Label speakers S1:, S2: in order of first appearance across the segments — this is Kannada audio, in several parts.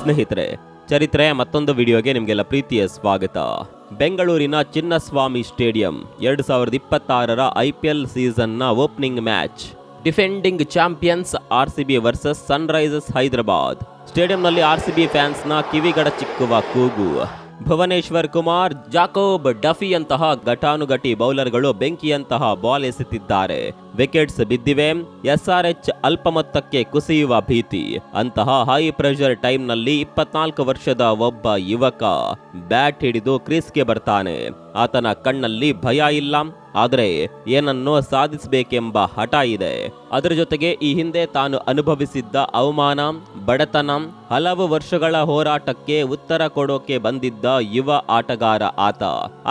S1: ಸ್ನೇಹಿತರೆ, ಚರಿತ್ರೆಯ ಮತ್ತೊಂದು ವಿಡಿಯೋಗೆ ನಿಮಗೆಲ್ಲ ಪ್ರೀತಿಯ ಸ್ವಾಗತ. ಬೆಂಗಳೂರಿನ ಚಿನ್ನಸ್ವಾಮಿ ಸ್ಟೇಡಿಯಂ 2026ರ IPL ಸೀಸನ್ನ opening match. Defending champions RCB versus Sunrisers Hyderabad. ಸ್ಟೇಡಿಯಂನಲ್ಲಿ RCB ಫ್ಯಾನ್ಸ್ನ ಕಿವಿಗಡ ಚಿಕ್ಕುವ ಕೂಗು. ಭುವನೇಶ್ವರ್ ಕುಮಾರ್, ಜಾಕೋಬ್ ಡಫಿಯಂತಹ ಘಟಾನುಘಟಿ ಬೌಲರ್ಗಳು ಬೆಂಕಿಯಂತಹ ಬಾಲ್ ಎಸೆತಿದ್ದಾರೆ. ವಿಕೆಟ್ಸ್ ಬಿದ್ದಿವೆ. SRH ಅಲ್ಪ ಮೊತ್ತಕ್ಕೆ ಕುಸಿಯುವ ಭೀತಿ. ಅಂತಹ ಹೈ ಪ್ರೆಷರ್ ಟೈಮ್ನಲ್ಲಿ 24 ವರ್ಷದ ಒಬ್ಬ ಯುವಕ ಬ್ಯಾಟ್ ಹಿಡಿದು ಕ್ರೀಸ್ಗೆ ಬರ್ತಾನೆ. ಆತನ ಕಣ್ಣಲ್ಲಿ ಭಯ ಇಲ್ಲ, ಆದರೆ ಏನನ್ನೋ ಸಾಧಿಸಬೇಕೆಂಬ ಹಠ ಇದೆ. ಅದರ ಜೊತೆಗೆ ಈ ಹಿಂದೆ ತಾನು ಅನುಭವಿಸಿದ್ದ ಅವಮಾನ, ಬಡತನ, ಹಲವು ವರ್ಷಗಳ ಹೋರಾಟಕ್ಕೆ ಉತ್ತರ ಕೊಡೋಕೆ ಬಂದಿದ್ದ ಯುವ ಆಟಗಾರ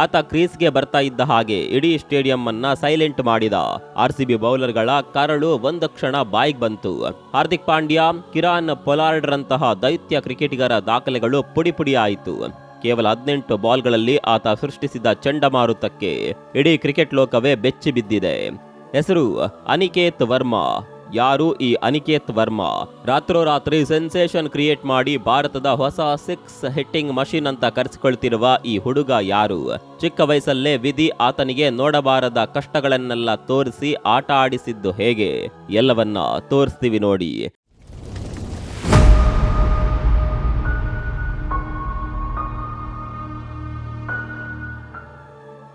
S1: ಆತ ಕ್ರೀಸ್ಗೆ ಬರ್ತಾ ಇದ್ದ ಹಾಗೆ ಇಡೀ ಸ್ಟೇಡಿಯಂ ಅನ್ನ ಸೈಲೆಂಟ್ ಮಾಡಿದ. RCB ಬೌಲರ್ಗಳ ಕರಳು ಒಂದು ಕ್ಷಣ ಬಾಯಿಗೆ ಬಂತು. ಹಾರ್ದಿಕ್ ಪಾಂಡ್ಯ, ಕಿರಾನ್ ಪೊಲಾರ್ಡ್ ರಂತಹ ದೈತ್ಯ ಕ್ರಿಕೆಟಿಗರ ದಾಖಲೆಗಳು ಪುಡಿ ಆಯಿತು. ಕೇವಲ 18 ಬಾಲ್ಗಳಲ್ಲಿ ಆತ ಸೃಷ್ಟಿಸಿದ ಚಂಡಮಾರುತಕ್ಕೆ ಇಡೀ ಕ್ರಿಕೆಟ್ ಲೋಕವೇ ಬೆಚ್ಚಿ ಬಿದ್ದಿದೆ. ಹೆಸರು ಅನಿಕೇತ್ ವರ್ಮಾ. ಯಾರು ಈ ಅನಿಕೇತ್ ವರ್ಮಾ? ರಾತ್ರೋರಾತ್ರಿ ಸೆನ್ಸೇಷನ್ ಕ್ರಿಯೇಟ್ ಮಾಡಿ ಭಾರತದ ಹೊಸ 6 ಹಿಟ್ಟಿಂಗ್ ಮಷೀನ್ ಅಂತ ಕರೆಸಿಕೊಳ್ತಿರುವ ಈ ಹುಡುಗ ಯಾರು? ಚಿಕ್ಕ ವಯಸ್ಸಲ್ಲೇ ವಿಧಿ ಆತನಿಗೆ ನೋಡಬಾರದ ಕಷ್ಟಗಳನ್ನೆಲ್ಲ ತೋರಿಸಿ ಆಟ ಆಡಿಸಿದ್ದು ಹೇಗೆ? ಎಲ್ಲವನ್ನ ತೋರಿಸ್ತೀವಿ ನೋಡಿ.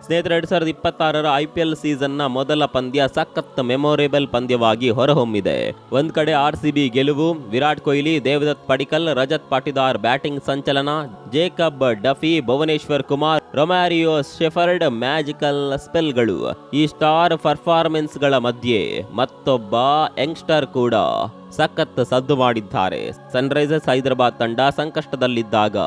S1: ಸ್ನೇಹಿತರೆ, 2026ರ IPL ಸೀಸನ್ನ ಮೊದಲ ಪಂದ್ಯ ಸಖತ್ ಮೆಮೊರೇಬಲ್ ಪಂದ್ಯವಾಗಿ ಹೊರಹೊಮ್ಮಿದೆ. ಒಂದ್ ಕಡೆ RCB ಗೆಲುವು, ವಿರಾಟ್ ಕೊಹ್ಲಿ, ದೇವದತ್ ಪಡಿಕ್ಕಲ್, ರಜತ್ ಪಾಟಿದಾರ್ ಬ್ಯಾಟಿಂಗ್ ಸಂಚಲನ, Jacob Duffy, Bhuvneshwar Kumar, Romario Shepherd magical ಸ್ಪೆಲ್ಗಳು. ಈ ಸ್ಟಾರ್ ಪರ್ಫಾರ್ಮೆನ್ಸ್ಗಳ ಮಧ್ಯೆ ಮತ್ತೊಬ್ಬ ಯಂಗ್ಸ್ಟರ್ ಕೂಡ ಸಖತ್ ಸದ್ದು ಮಾಡಿದ್ದಾರೆ. ಸನ್ರೈಸರ್ಸ್ ಹೈದರಾಬಾದ್ ತಂಡ ಸಂಕಷ್ಟದಲ್ಲಿದ್ದಾಗ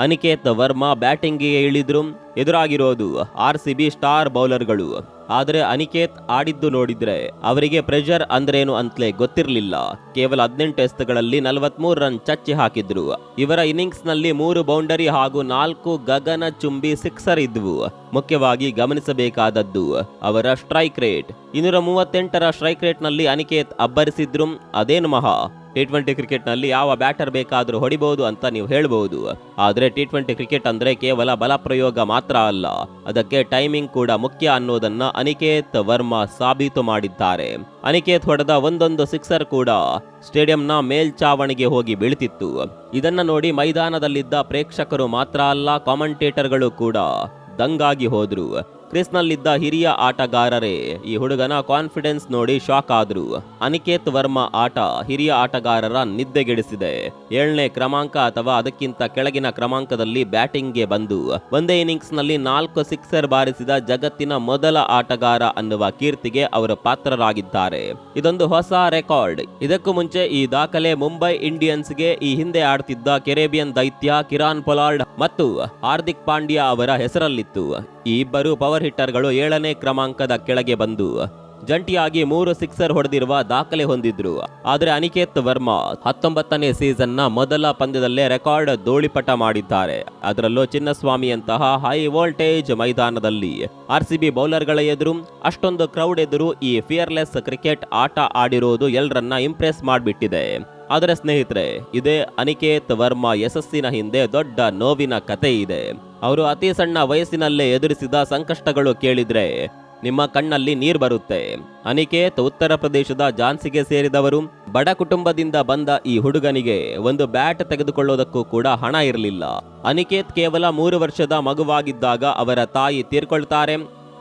S1: ಅನಿಕೇತ್ ವರ್ಮಾ ಬ್ಯಾಟಿಂಗ್ಗೆ ಇಳಿದ್ರು. ಎದುರಾಗಿರೋದು RCB ಸ್ಟಾರ್ ಬೌಲರ್ಗಳು. ಆದರೆ ಅನಿಕೇತ್ ಆಡಿದ್ದು ನೋಡಿದ್ರೆ ಅವರಿಗೆ ಪ್ರೆಷರ್ ಅಂದ್ರೇನು ಅಂತಲೇ ಗೊತ್ತಿರಲಿಲ್ಲ. ಕೇವಲ 18 ಎಸೆತಗಳಲ್ಲಿ 43 ರನ್ ಚಚ್ಚಿ ಹಾಕಿದ್ರು. ಇವರ ಇನ್ನಿಂಗ್ಸ್ ನಲ್ಲಿ 3 ಬೌಂಡರಿ ಹಾಗೂ 4 ಗಗನ ಚುಂಬಿ ಸಿಕ್ಸರ್ ಇದ್ವು. ಮುಖ್ಯವಾಗಿ ಗಮನಿಸಬೇಕಾದದ್ದು ಅವರ ಸ್ಟ್ರೈಕ್ ರೇಟ್. 238ರ ಸ್ಟ್ರೈಕ್ ರೇಟ್ ನಲ್ಲಿ ಅನಿಕೇತ್ ಅಬ್ಬರಿಸಿದ್ರು. ಅದೇನು ಮಹಾ, T20 ಕ್ರಿಕೆಟ್ ನಲ್ಲಿ ಯಾವ ಬ್ಯಾಟರ್ ಬೇಕಾದ್ರೂ ಹೊಡಿಬಹುದು ಅಂತ ನೀವು ಹೇಳಬಹುದು. ಆದ್ರೆ T20 ಕ್ರಿಕೆಟ್ ಅಂದ್ರೆ ಕೇವಲ ಬಲ ಪ್ರಯೋಗ ಮಾತ್ರ ಅಲ್ಲ, ಅದಕ್ಕೆ ಟೈಮಿಂಗ್ ಕೂಡ ಮುಖ್ಯ ಅನ್ನೋದನ್ನ ಅನಿಕೇತ್ ವರ್ಮಾ ಸಾಬೀತು ಮಾಡಿದ್ದಾರೆ. ಅನಿಕೇತ್ ಹೊಡೆದ ಒಂದೊಂದು ಸಿಕ್ಸರ್ ಕೂಡ ಸ್ಟೇಡಿಯಂನ ಮೇಲ್ಚಾವಣಿಗೆ ಹೋಗಿ ಬೀಳ್ತಿತ್ತು. ಇದನ್ನ ನೋಡಿ ಮೈದಾನದಲ್ಲಿದ್ದ ಪ್ರೇಕ್ಷಕರು ಮಾತ್ರ ಅಲ್ಲ, ಕಾಮೆಂಟೇಟರ್ಗಳು ಕೂಡ ದಂಗಾಗಿ ಹೋದ್ರು. ಕ್ರೀಸ್ನಲ್ಲಿದ್ದ ಹಿರಿಯ ಆಟಗಾರರೇ ಈ ಹುಡುಗನ ಕಾನ್ಫಿಡೆನ್ಸ್ ನೋಡಿ ಶಾಕ್ ಆದ್ರು. ಅನಿಕೇತ್ ವರ್ಮಾ ಆಟ ಹಿರಿಯ ಆಟಗಾರರ ನಿದ್ದೆಗೆಡಿಸಿದೆ. 7ನೇ ಕ್ರಮಾಂಕ ಅಥವಾ ಅದಕ್ಕಿಂತ ಕೆಳಗಿನ ಕ್ರಮಾಂಕದಲ್ಲಿ ಬ್ಯಾಟಿಂಗ್ಗೆ ಬಂದು ಒಂದೇ ಇನ್ನಿಂಗ್ಸ್ ನಲ್ಲಿ 4 ಸಿಕ್ಸರ್ ಬಾರಿಸಿದ ಜಗತ್ತಿನ ಮೊದಲ ಆಟಗಾರ ಅನ್ನುವ ಕೀರ್ತಿಗೆ ಅವರು ಪಾತ್ರರಾಗಿದ್ದಾರೆ. ಇದೊಂದು ಹೊಸ ರೆಕಾರ್ಡ್. ಇದಕ್ಕೂ ಮುಂಚೆ ಈ ದಾಖಲೆ ಮುಂಬೈ ಇಂಡಿಯನ್ಸ್ಗೆ ಈ ಹಿಂದೆ ಆಡ್ತಿದ್ದ ಕೆರೇಬಿಯನ್ ದೈತ್ಯ ಕಿರಾನ್ ಪೊಲಾರ್ಡ್ ಮತ್ತು ಹಾರ್ದಿಕ್ ಪಾಂಡ್ಯ ಅವರ ಹೆಸರಲ್ಲಿತ್ತು. ಈ ಇಬ್ಬರು ಪವರ್ ಹಿಟ್ಟರ್ಗಳು 7ನೇ ಕ್ರಮಾಂಕದ ಕೆಳಗೆ ಬಂದು ಜಂಟಿಯಾಗಿ 3 ಸಿಕ್ಸರ್ ಹೊಡೆದಿರುವ ದಾಖಲೆ ಹೊಂದಿದ್ರು. ಆದರೆ ಅನಿಕೇತ್ ವರ್ಮಾ 19ನೇ ಸೀಸನ್ನ ಮೊದಲ ಪಂದ್ಯದಲ್ಲೇ ರೆಕಾರ್ಡ್ ಧೂಳಿಪಟ ಮಾಡಿದ್ದಾರೆ. ಅದರಲ್ಲೂ ಚಿನ್ನಸ್ವಾಮಿಯಂತಹ ಹೈ ವೋಲ್ಟೇಜ್ ಮೈದಾನದಲ್ಲಿ RCB ಬೌಲರ್ಗಳ ಎದುರು, ಅಷ್ಟೊಂದು ಕ್ರೌಡ್ ಎದುರು ಈ ಫಿಯರ್ಲೆಸ್ ಕ್ರಿಕೆಟ್ ಆಟ ಆಡಿರೋದು ಎಲ್ಲರನ್ನ ಇಂಪ್ರೆಸ್ ಮಾಡಿಬಿಟ್ಟಿದೆ. ಆದರೆ ಸ್ನೇಹಿತರೆ, ಇದೇ ಅನಿಕೇತ್ ವರ್ಮಾ ಯಶಸ್ಸಿನ ಹಿಂದೆ ದೊಡ್ಡ ನೋವಿನ ಕತೆ ಇದೆ. ಅವರು ಅತಿ ಸಣ್ಣ ವಯಸ್ಸಿನಲ್ಲೇ ಎದುರಿಸಿದ ಸಂಕಷ್ಟಗಳು ಕೇಳಿದ್ರೆ ನಿಮ್ಮ ಕಣ್ಣಲ್ಲಿ ನೀರು ಬರುತ್ತೆ. ಅನಿಕೇತ್ ಉತ್ತರ ಪ್ರದೇಶದ ಝಾನ್ಸಿಗೆ ಸೇರಿದವರು. ಬಡ ಕುಟುಂಬದಿಂದ ಬಂದ ಈ ಹುಡುಗನಿಗೆ ಒಂದು ಬ್ಯಾಟ್ ತೆಗೆದುಕೊಳ್ಳೋದಕ್ಕೂ ಕೂಡ ಹಣ ಇರಲಿಲ್ಲ. ಅನಿಕೇತ್ ಕೇವಲ 3 ವರ್ಷದ ಮಗುವಾಗಿದ್ದಾಗ ಅವರ ತಾಯಿ ತೀರ್ಕೊಳ್ತಾರೆ.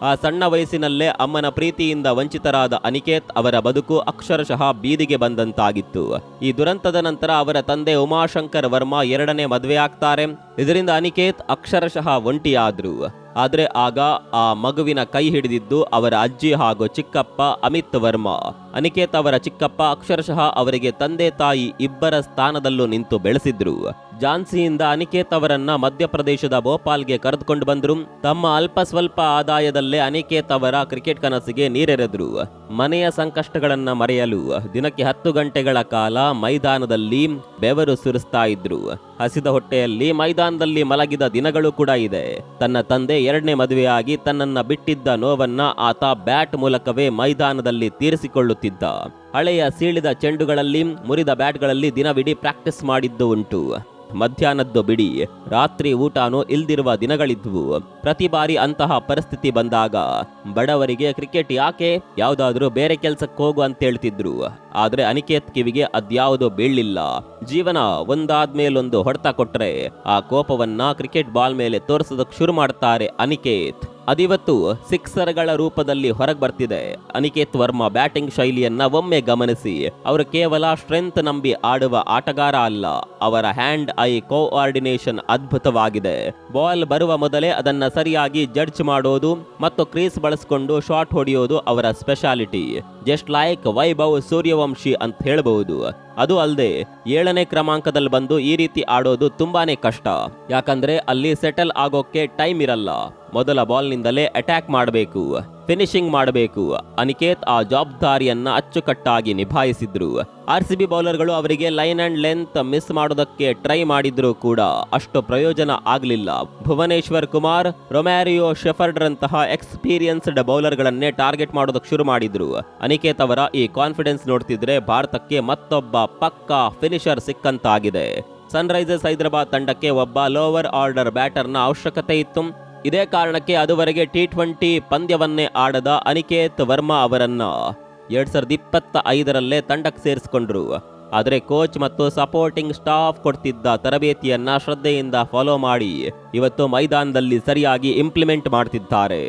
S1: ಆ ಸಣ್ಣ ವಯಸ್ಸಿನಲ್ಲೇ ಅಮ್ಮನ ಪ್ರೀತಿಯಿಂದ ವಂಚಿತರಾದ ಅನಿಕೇತ್ ಅವರ ಬದುಕು ಅಕ್ಷರಶಃ ಬೀದಿಗೆ ಬಂದಂತಾಗಿತ್ತು. ಈ ದುರಂತದ ನಂತರ ಅವರ ತಂದೆ ಉಮಾಶಂಕರ್ ವರ್ಮಾ 2ನೇ ಮದುವೆ ಆಗ್ತಾರೆ. ಇದರಿಂದ ಅನಿಕೇತ್ ಅಕ್ಷರಶಃ ಒಂಟಿಯಾದ್ರು. ಆದ್ರೆ ಆಗ ಆ ಮಗುವಿನ ಕೈ ಹಿಡಿದಿದ್ದು ಅವರ ಅಜ್ಜಿ ಹಾಗೂ ಚಿಕ್ಕಪ್ಪ ಅಮಿತ್ ವರ್ಮಾ. ಅನಿಕೇತ್ ಅವರ ಚಿಕ್ಕಪ್ಪ ಅಕ್ಷರಶಃ ಅವರಿಗೆ ತಂದೆ ತಾಯಿ ಇಬ್ಬರ ಸ್ಥಾನದಲ್ಲೂ ನಿಂತು ಬೆಳೆಸಿದ್ರು. ಝಾನ್ಸಿಯಿಂದ ಅನಿಕೇತ್ ಅವರನ್ನ ಮಧ್ಯಪ್ರದೇಶದ ಭೋಪಾಲ್ಗೆ ಕರೆದುಕೊಂಡು ಬಂದ್ರು. ತಮ್ಮ ಅಲ್ಪ ಸ್ವಲ್ಪ ಆದಾಯದಲ್ಲೇ ಅನಿಕೇತ್ ಅವರ ಕ್ರಿಕೆಟ್ ಕನಸಿಗೆ ನೀರೆರೆದ್ರು. ಮನೆಯ ಸಂಕಷ್ಟಗಳನ್ನ ಮರೆಯಲು ದಿನಕ್ಕೆ 10 ಗಂಟೆಗಳ ಕಾಲ ಮೈದಾನದಲ್ಲಿ ಬೆವರು ಸುರಿಸ್ತಾ ಇದ್ರು. ಹಸಿದ ಹೊಟ್ಟೆಯಲ್ಲಿ ಮೈದಾನದಲ್ಲಿ ಮಲಗಿದ ದಿನಗಳು ಕೂಡ ಇದೆ. ತನ್ನ ತಂದೆ 2ನೇ ಮದುವೆಯಾಗಿ ತನ್ನನ್ನ ಬಿಟ್ಟಿದ್ದ ನೋವನ್ನ ಆತ ಬ್ಯಾಟ್ ಮೂಲಕವೇ ಮೈದಾನದಲ್ಲಿ ತೀರಿಸಿಕೊಳ್ಳುತ್ತಿದ್ದ. ಹಳೆಯ ಸೀಳಿದ ಚೆಂಡುಗಳಲ್ಲಿ, ಮುರಿದ ಬ್ಯಾಟ್ಗಳಲ್ಲಿ ದಿನವಿಡೀ ಪ್ರಾಕ್ಟೀಸ್ ಮಾಡಿದ್ದು ಉಂಟು. ಮಧ್ಯಾಹ್ನದ್ದು ಬಿಡಿ, ರಾತ್ರಿ ಊಟನೂ ಇಲ್ದಿರುವ ದಿನಗಳಿದ್ವು. ಪ್ರತಿ ಬಾರಿ ಅಂತಹ ಪರಿಸ್ಥಿತಿ ಬಂದಾಗ ಬಡವರಿಗೆ ಕ್ರಿಕೆಟ್ ಯಾಕೆ, ಯಾವ್ದಾದ್ರೂ ಬೇರೆ ಕೆಲ್ಸಕ್ಕೆ ಹೋಗು ಅಂತ ಹೇಳ್ತಿದ್ರು. ಆದ್ರೆ ಅನಿಕೇತ್ ಕಿವಿಗೆ ಅದ್ಯಾವುದೋ ಬೀಳ್ಲಿಲ್ಲ. ಜೀವನ ಒಂದಾದ್ಮೇಲೊಂದು ಹೊಡೆತ ಕೊಟ್ರೆ ಆ ಕೋಪವನ್ನ ಕ್ರಿಕೆಟ್ ಬಾಲ್ ಮೇಲೆ ತೋರಿಸೋದಕ್ಕೆ ಶುರು ಮಾಡ್ತಾರೆ ಅನಿಕೇತ್. ಅದಿವತ್ತು ಸಿಕ್ಸರ್ಗಳ ರೂಪದಲ್ಲಿ ಹೊರಗೆ ಬರ್ತಿದೆ. ಅನಿಕೇತ್ ವರ್ಮಾ ಬ್ಯಾಟಿಂಗ್ ಶೈಲಿಯನ್ನ ಒಮ್ಮೆ ಗಮನಿಸಿ. ಅವರು ಕೇವಲ ಸ್ಟ್ರೆಂತ್ ನಂಬಿ ಆಡುವ ಆಟಗಾರ ಅಲ್ಲ, ಅವರ ಹ್ಯಾಂಡ್ ಐ ಕೋಆರ್ಡಿನೇಷನ್ ಅದ್ಭುತವಾಗಿದೆ. ಬಾಲ್ ಬರುವ ಮೊದಲೇ ಅದನ್ನ ಸರಿಯಾಗಿ ಜಡ್ಜ್ ಮಾಡೋದು ಮತ್ತು ಕ್ರೀಸ್ ಬಳಸಿಕೊಂಡು ಶಾಟ್ ಹೊಡೆಯೋದು ಅವರ speciality. Just like Vaibhav Suryavanshi ಅಂತ ಹೇಳಬಹುದು. ಅದು ಅಲ್ಲದೆ 7ನೇ ಕ್ರಮಾಂಕದಲ್ಲಿ ಬಂದು ಈ ರೀತಿ ಆಡೋದು ತುಂಬಾನೇ ಕಷ್ಟ. ಯಾಕಂದ್ರೆ ಅಲ್ಲಿ ಸೆಟಲ್ ಆಗೋಕೆ ಟೈಮ್ ಇರಲ್ಲ. ಮೊದಲ ಬಾಲ್ನಿಂದಲೇ ಅಟ್ಯಾಕ್ ಮಾಡಬೇಕು, ಫಿನಿಶಿಂಗ್ ಮಾಡಬೇಕು. ಅನಿಕೇತ್ ಆ ಜವಾಬ್ದಾರಿಯನ್ನ ಅಚ್ಚುಕಟ್ಟಾಗಿ ನಿಭಾಯಿಸಿದ್ರು. RCB ಬೌಲರ್ಗಳು ಅವರಿಗೆ ಲೈನ್ ಅಂಡ್ ಲೆಂತ್ ಮಿಸ್ ಮಾಡೋದಕ್ಕೆ ಟ್ರೈ ಮಾಡಿದ್ರು ಕೂಡ ಅಷ್ಟು ಪ್ರಯೋಜನ ಆಗಲಿಲ್ಲ. ಭುವನೇಶ್ವರ್ ಕುಮಾರ್, ರೊಮ್ಯಾರಿಯೋ ಶೆಫರ್ಡ್ ರಂತಹ ಎಕ್ಸ್ಪೀರಿಯನ್ಸ್ಡ್ ಬೌಲರ್ಗಳನ್ನೇ ಟಾರ್ಗೆಟ್ ಮಾಡೋದಕ್ಕೆ ಶುರು ಮಾಡಿದ್ರು. ಅನಿಕೇತ್ ಅವರ ಈ ಕಾನ್ಫಿಡೆನ್ಸ್ ನೋಡ್ತಿದ್ರೆ ಭಾರತಕ್ಕೆ ಮತ್ತೊಬ್ಬ ಪಕ್ಕಾ ಫಿನಿಶರ್ ಸಿಕ್ಕಂತಾಗಿದೆ. ಸನ್ರೈಸರ್ಸ್ ಹೈದರಾಬಾದ್ ತಂಡಕ್ಕೆ ಒಬ್ಬ ಲೋವರ್ ಆರ್ಡರ್ ಬ್ಯಾಟರ್ನ ಅವಶ್ಯಕತೆ ಇತ್ತು. ಇದೇ ಕಾರಣಕ್ಕೆ ಅದುವರೆಗೆ T20 ಪಂದ್ಯವನ್ನೇ ಆಡದ ಅನಿಕೇತ್ ವರ್ಮಾ ಅವರನ್ನ 2025ರಲ್ಲೇ ತಂಡಕ್ಕೆ ಸೇರಿಸಿಕೊಂಡ್ರು. ಆದರೆ ಕೋಚ್ ಮತ್ತು ಸಪೋರ್ಟಿಂಗ್ ಸ್ಟಾಫ್ ಕೊಡ್ತಿದ್ದ ತರಬೇತಿಯನ್ನ ಶ್ರದ್ಧೆಯಿಂದ ಫಾಲೋ ಮಾಡಿ ಇವತ್ತು ಮೈದಾನದಲ್ಲಿ ಸರಿಯಾಗಿ ಇಂಪ್ಲಿಮೆಂಟ್ ಮಾಡ್ತಿದ್ದಾರೆ.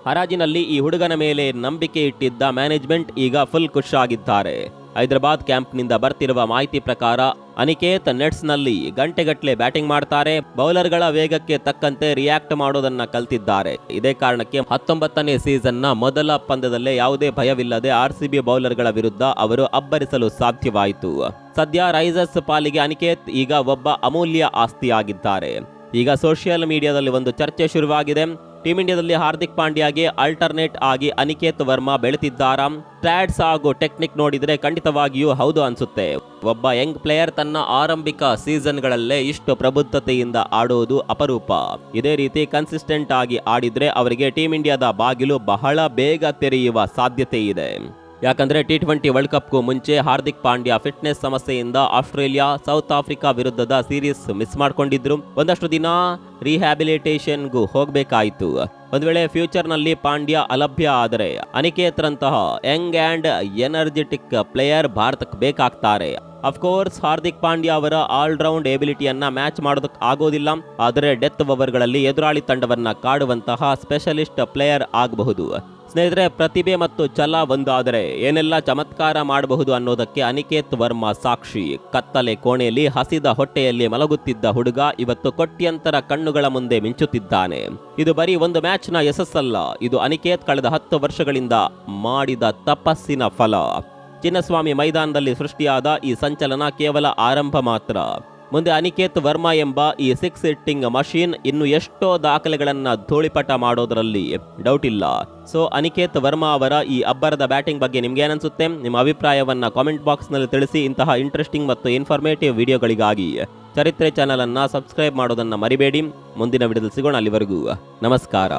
S1: ಹರಾಜಿನಲ್ಲಿ ಈ ಹುಡುಗನ ಮೇಲೆ ನಂಬಿಕೆ ಇಟ್ಟಿದ್ದ ಮ್ಯಾನೇಜ್ಮೆಂಟ್ ಈಗ ಫುಲ್ ಖುಷಿಯಾಗಿದ್ದಾರೆ. ಹೈದರಾಬಾದ್ ಕ್ಯಾಂಪ್ನಿಂದ ಬರ್ತಿರುವ ಮಾಹಿತಿ ಪ್ರಕಾರ ಅನಿಕೇತ್ ನೆಟ್ಸ್ನಲ್ಲಿ ಗಂಟೆಗಟ್ಟಲೆ ಬ್ಯಾಟಿಂಗ್ ಮಾಡ್ತಾರೆ. ಬೌಲರ್ಗಳ ವೇಗಕ್ಕೆ ತಕ್ಕಂತೆ ರಿಯಾಕ್ಟ್ ಮಾಡೋದನ್ನ ಕಲ್ತಿದ್ದಾರೆ. ಇದೇ ಕಾರಣಕ್ಕೆ 19ನೇ ಸೀಸನ್ನ ಮೊದಲ ಪಂದ್ಯದಲ್ಲೇ ಯಾವುದೇ ಭಯವಿಲ್ಲದೆ RCB ಬೌಲರ್ಗಳ ವಿರುದ್ಧ ಅವರು ಅಬ್ಬರಿಸಲು ಸಾಧ್ಯವಾಯಿತು. ಸದ್ಯ ರೈಸರ್ಸ್ ಪಾಲಿಗೆ ಅನಿಕೇತ್ ಈಗ ಒಬ್ಬ ಅಮೂಲ್ಯ ಆಸ್ತಿಯಾಗಿದ್ದಾರೆ. ಈಗ ಸೋಷಿಯಲ್ ಮೀಡಿಯಾದಲ್ಲಿ ಒಂದು ಚರ್ಚೆ ಶುರುವಾಗಿದೆ. ಟೀಮ್ ಇಂಡಿಯಾದಲ್ಲಿ ಹಾರ್ದಿಕ್ ಪಾಂಡ್ಯಾಗೆ ಆಲ್ಟರ್ನೇಟ್ ಆಗಿ ಅನಿಕೇತ್ ವರ್ಮಾ ಬೆಳೆತಿದ್ದಾರಾ? ಸ್ಟ್ಯಾಟ್ಸ್ ಹಾಗೂ ಟೆಕ್ನಿಕ್ ನೋಡಿದ್ರೆ ಖಂಡಿತವಾಗಿಯೂ ಹೌದು ಅನ್ಸುತ್ತೆ. ಒಬ್ಬ ಯಂಗ್ ಪ್ಲೇಯರ್ ತನ್ನ ಆರಂಭಿಕ ಸೀಸನ್ಗಳಲ್ಲೇ ಇಷ್ಟು ಪ್ರಬುದ್ಧತೆಯಿಂದ ಆಡೋದು ಅಪರೂಪ. ಇದೇ ರೀತಿ ಕನ್ಸಿಸ್ಟೆಂಟ್ ಆಗಿ ಆಡಿದ್ರೆ ಅವರಿಗೆ ಟೀಮ್ ಇಂಡಿಯಾದ ಬಾಗಿಲು ಬಹಳ ಬೇಗ ತೆರೆಯುವ ಸಾಧ್ಯತೆ ಇದೆ. ಯಾಕಂದ್ರೆ T20 ವರ್ಲ್ಡ್ ಕಪ್ಗೂ ಮುಂಚೆ ಹಾರ್ದಿಕ್ ಪಾಂಡ್ಯ ಫಿಟ್ನೆಸ್ ಸಮಸ್ಯೆಯಿಂದ ಆಸ್ಟ್ರೇಲಿಯಾ, ಸೌತ್ ಆಫ್ರಿಕಾ ವಿರುದ್ಧದ ಸೀರೀಸ್ ಮಿಸ್ ಮಾಡ್ಕೊಂಡಿದ್ರು. ಒಂದಷ್ಟು ದಿನ ರಿಹ್ಯಾಬಿಲಿಟೇಷನ್ಗೂ ಹೋಗಬೇಕಾಯಿತು. ಒಂದು ವೇಳೆ ಫ್ಯೂಚರ್ನಲ್ಲಿ ಪಾಂಡ್ಯ ಅಲಭ್ಯ ಆದರೆ ಅನಿಕೇತ್ ರಂತಹ ಯಂಗ್ ಅಂಡ್ ಎನರ್ಜೆಟಿಕ್ ಪ್ಲೇಯರ್ ಭಾರತಕ್ಕೆ ಬೇಕಾಗ್ತಾರೆ. ಅಫ್ಕೋರ್ಸ್ ಹಾರ್ದಿಕ್ ಪಾಂಡ್ಯ ಅವರ ಆಲ್ರೌಂಡ್ ಎಬಿಲಿಟಿಯನ್ನ ಮ್ಯಾಚ್ ಮಾಡೋದಕ್ಕೆ ಆಗೋದಿಲ್ಲ. ಆದರೆ ಡೆತ್ ಓವರ್ಗಳಲ್ಲಿ ಎದುರಾಳಿ ತಂಡವನ್ನ ಕಾಡುವಂತಹ ಸ್ಪೆಷಲಿಸ್ಟ್ ಪ್ಲೇಯರ್ ಆಗಬಹುದು. ಸ್ನೇಹಿತರೆ, ಪ್ರತಿಭೆ ಮತ್ತು ಛಲ ಒಂದಾದರೆ ಏನೆಲ್ಲ ಚಮತ್ಕಾರ ಮಾಡಬಹುದು ಅನ್ನೋದಕ್ಕೆ ಅನಿಕೇತ್ ವರ್ಮಾ ಸಾಕ್ಷಿ. ಕತ್ತಲೆ ಕೋಣೆಯಲ್ಲಿ ಹಸಿದ ಹೊಟ್ಟೆಯಲ್ಲಿ ಮಲಗುತ್ತಿದ್ದ ಹುಡುಗ ಇವತ್ತು ಕೋಟ್ಯಂತರ ಕಣ್ಣುಗಳ ಮುಂದೆ ಮಿಂಚುತ್ತಿದ್ದಾನೆ. ಇದು ಬರೀ ಒಂದು ಮ್ಯಾಚ್ನ ಯಶಸ್ಸಲ್ಲ, ಇದು ಅನಿಕೇತ್ ಕಳೆದ 10 ವರ್ಷಗಳಿಂದ ಮಾಡಿದ ತಪಸ್ಸಿನ ಫಲ. ಚಿನ್ನಸ್ವಾಮಿ ಮೈದಾನದಲ್ಲಿ ಸೃಷ್ಟಿಯಾದ ಈ ಸಂಚಲನ ಕೇವಲ ಆರಂಭ ಮಾತ್ರ. ಮುಂದೆ ಅನಿಕೇತ್ ವರ್ಮಾ ಎಂಬ ಈ 6 ಹಿಟ್ಟಿಂಗ್ ಮಷೀನ್ ಇನ್ನು ಎಷ್ಟೋ ದಾಖಲೆಗಳನ್ನ ಧೂಳಿಪಟ ಮಾಡೋದರಲ್ಲಿ ಡೌಟ್ ಇಲ್ಲ. ಸೊ ಅನಿಕೇತ್ ವರ್ಮಾ ಅವರ ಈ ಅಬ್ಬರದ ಬ್ಯಾಟಿಂಗ್ ಬಗ್ಗೆ ನಿಮ್ಗೆ ಏನನ್ಸುತ್ತೆ? ನಿಮ್ಮ ಅಭಿಪ್ರಾಯವನ್ನ ಕಾಮೆಂಟ್ ಬಾಕ್ಸ್ ನಲ್ಲಿ ತಿಳಿಸಿ. ಇಂತಹ ಇಂಟ್ರೆಸ್ಟಿಂಗ್ ಮತ್ತು ಇನ್ಫಾರ್ಮೇಟಿವ್ ವಿಡಿಯೋಗಳಿಗಾಗಿ ಚರಿತ್ರೆ ಚಾನೆಲ್ ಅನ್ನ ಸಬ್ಸ್ಕ್ರೈಬ್ ಮಾಡೋದನ್ನ ಮರಿಬೇಡಿ. ಮುಂದಿನ ವಿಡಿಯೋದಲ್ಲಿ ಸಿಗೋಣ. ಅಲ್ಲಿವರೆಗೂ ನಮಸ್ಕಾರ.